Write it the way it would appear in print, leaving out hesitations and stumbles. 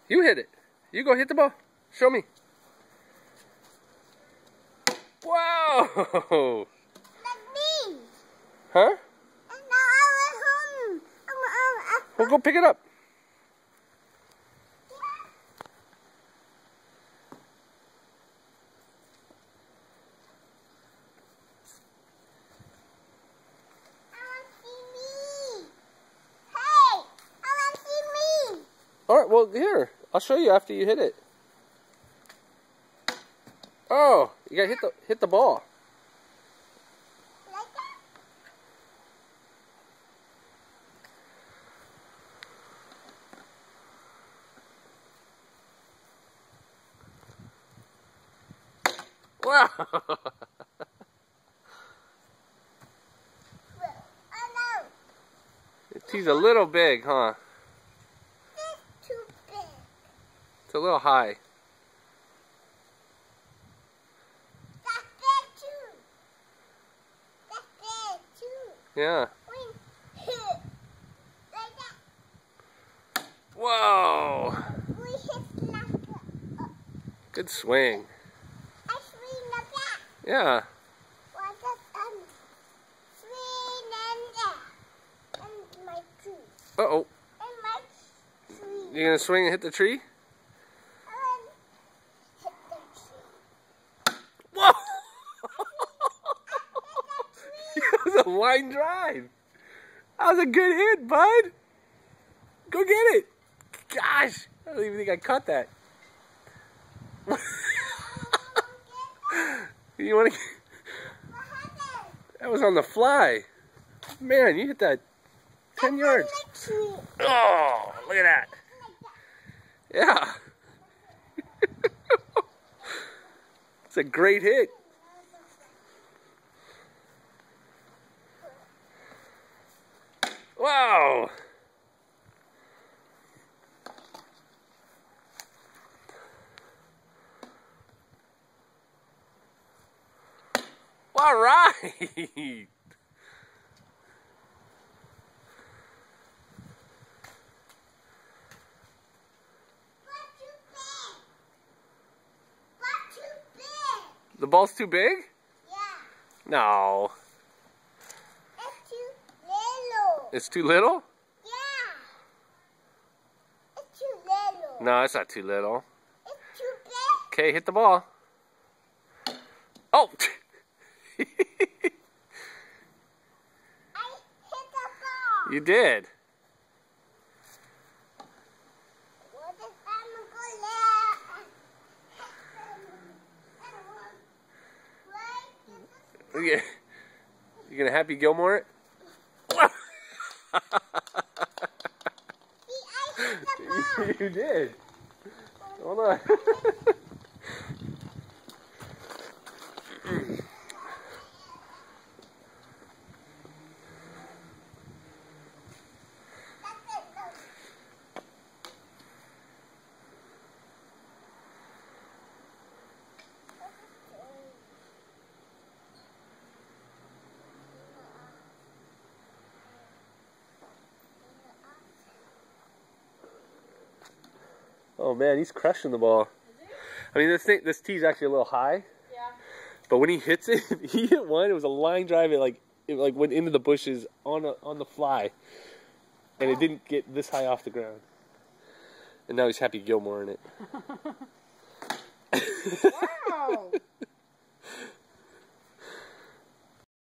You hit it. You go hit the ball. Show me. Whoa! Like me. Huh? And now I went home. Well, go pick it up. All right, well, here. I'll show you after you hit it. Oh, you gotta hit the ball. Like that? Wow. Oh no. He's a little big, huh? That's too big. It's a little high. That's big too. That's big too. Yeah. Like that. Whoa. We hit like that. Good swing. I swing like that. Yeah. What does swing and that? And my tree. Uh-oh. And my tree. You gonna swing and hit the tree? Hit the tree. Whoa! Hit That was a line drive. That was a good hit, bud. Go get it. Gosh, I don't even think I caught that. You want to? That was on the fly. Man, you hit that 10 yards. Oh, look at that. Yeah. It's a great hit. Wow. All right. The ball's too big? Yeah. No. It's too little. It's too little? Yeah. It's too little. No, it's not too little. It's too big. Okay, hit the ball. Oh! I hit the ball. You did. What is Yeah. You gonna Happy Gilmore it? You did. Hold on. Oh man, he's crushing the ball. I mean, this tee's actually a little high. Yeah. But when he hits it, he hit one. It was a line drive. It went into the bushes on the fly, and it didn't get this high off the ground. And now he's Happy Gilmore in it. Wow.